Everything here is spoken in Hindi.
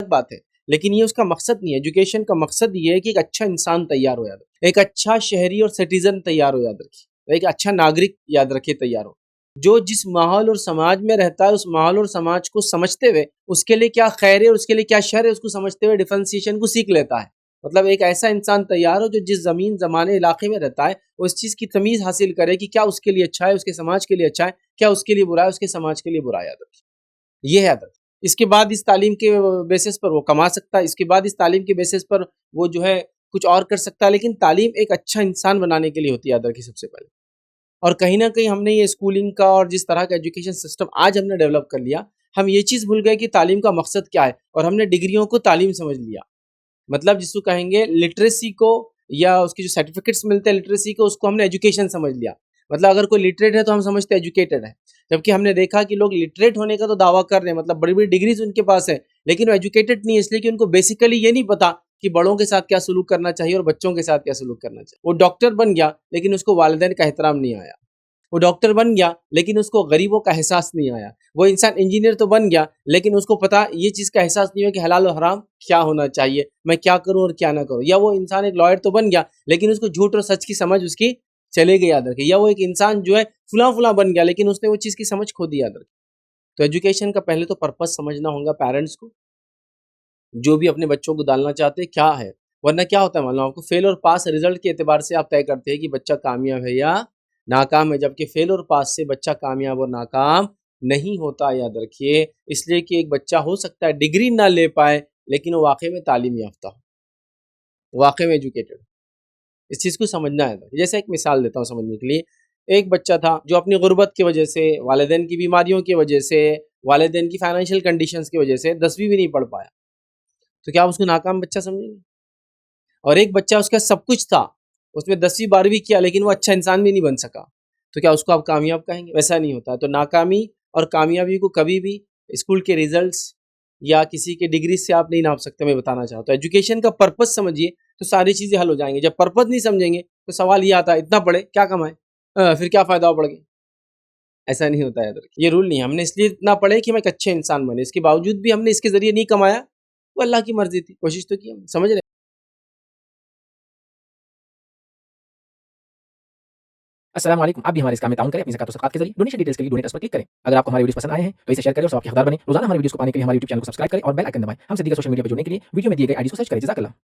बात है, लेकिन ये उसका मकसद नहीं है। एजुकेशन का मकसद ये है कि एक अच्छा इंसान तैयार हो, याद रखे, एक अच्छा शहरी और सिटीजन तैयार हो, याद रखिए, एक अच्छा नागरिक, याद रखिए, तैयार हो, जो जिस माहौल और समाज में रहता है उस माहौल और समाज को समझते हुए उसके लिए क्या खैर है और उसके लिए क्या शर है उसको समझते हुए डिफरेंशिएशन को सीख लेता है। मतलब एक ऐसा इंसान तैयार हो जो जिस जमीन जमाने इलाके में रहता है उस चीज की तमीज हासिल करे कि क्या उसके लिए अच्छा है, उसके समाज के लिए अच्छा है, क्या उसके लिए बुरा है, उसके समाज के लिए बुरा है, याद रखिए, ये है याद रखिए। इसके बाद इस तालीम के बेसिस पर वो कमा सकता है, इसके बाद इस तालीम के बेसिस पर वो जो है कुछ और कर सकता है, लेकिन तालीम एक अच्छा इंसान बनाने के लिए होती है, याद रखिए, सबसे पहले। और कहीं ना कहीं हमने ये स्कूलिंग का और जिस तरह का एजुकेशन सिस्टम आज हमने डेवलप कर लिया, हम ये चीज़ भूल गए कि तालीम का मकसद क्या है, और हमने डिग्रियों को तालीम समझ लिया। मतलब जिसको कहेंगे लिटरेसी को, या उसकी जो सर्टिफिकेट्स मिलते हैं लिटरेसी को, उसको हमने एजुकेशन समझ लिया। मतलब अगर कोई लिटरेट है तो हम समझते हैं एजुकेटेड है, जबकि हमने देखा कि लोग लिटरेट होने का तो दावा कर रहे हैं, मतलब बड़ी बड़ी डिग्रीज उनके पास है, लेकिन वो एजुकेटेड नहीं है, इसलिए कि उनको बेसिकली ये नहीं पता कि बड़ों के साथ क्या सलूक करना चाहिए और बच्चों के साथ क्या सलूक करना चाहिए। वो डॉक्टर बन गया लेकिन उसको वालिदैन का एहतराम नहीं आया, वो डॉक्टर बन गया लेकिन उसको गरीबों का एहसास नहीं आया, वो इंसान इंजीनियर तो बन गया लेकिन उसको पता ये चीज़ का एहसास नहीं हुआ कि हलाल और हराम क्या होना चाहिए, मैं क्या करूं और क्या ना करूं। या वो इंसान एक लॉयर तो बन गया लेकिन उसको झूठ और सच की समझ उसकी चले गई, याद रखिए। या वो एक इंसान जो है फुला फुला बन गया लेकिन उसने वो चीज़ की समझ खो दी, याद रखिए। तो एजुकेशन का पहले तो पर्पस समझना होगा पेरेंट्स को, जो भी अपने बच्चों को डालना चाहते हैं क्या है। वरना क्या होता है मालूम आपको, फेल और पास रिजल्ट के एतबार से आप तय करते हैं कि बच्चा कामयाब है या नाकाम है, जबकि फेल और पास से बच्चा कामयाब और नाकाम नहीं होता, याद रखिए। इसलिए कि एक बच्चा हो सकता है डिग्री ना ले पाए लेकिन वो वाकई में तालीम याफ्ता हो, वाकई में एजुकेटेड। इस चीज़ को समझना है। जैसे एक मिसाल देता हूँ समझने के लिए। एक बच्चा था जो अपनी गुर्बत की वजह से, वालिदैन की बीमारियों की वजह से, वालिदैन की फाइनेंशियल कंडीशंस की वजह से 10वीं भी नहीं पढ़ पाया, तो क्या आप उसको नाकाम बच्चा समझेंगे? और एक बच्चा उसका सब कुछ था, उसने 10वीं 12वीं किया लेकिन वो अच्छा इंसान भी नहीं बन सका, तो क्या उसको आप कामयाब कहेंगे? वैसा नहीं होता है। तो नाकामी और कामयाबी को कभी भी स्कूल के रिजल्ट्स या किसी के डिग्री से आप नहीं नाप सकते, मैं बताना चाहता हूँ। एजुकेशन का पर्पस समझिए तो सारी चीज़ें हल हो जाएंगी। जब पर्पस नहीं समझेंगे तो सवाल ये आता है इतना पढ़े क्या कमाए, फिर क्या फ़ायदा हो पढ़ के। ऐसा नहीं होता है, याद रखिए। ये रूल नहीं है। हमने इसलिए इतना पढ़े कि हम एक अच्छे इंसान बने, इसके बावजूद भी हमने इसके ज़रिए नहीं कमाया, वो अल्लाह की मर्ज़ी थी, कोशिश तो की हमने, समझ रहे हैं? अस्सलाम वालेकुम। आप भी हमारे इस काम में ताउन करें अपनी ज़कात और सदक़ात के ज़रिए। डोनेशन डिटेल्स के लिए डोनेट अस पर क्लिक करें। अगर आपको हमारे वीडियोज़ पसंद आए हैं तो इसे शेयर करें और सबके हकदार बनें। रोज़ाना हमारे वीडियोज़ को पाने के लिए हमारे यूट्यूब चैनल को सब्सक्राइब करें और बेल आइकन दबाएँ। हमसे दीगर सोशल मीडिया पर जुड़ने के लिए वीडियो में दिए गए आईडी को सर्च करें। जज़ाकल्लाह।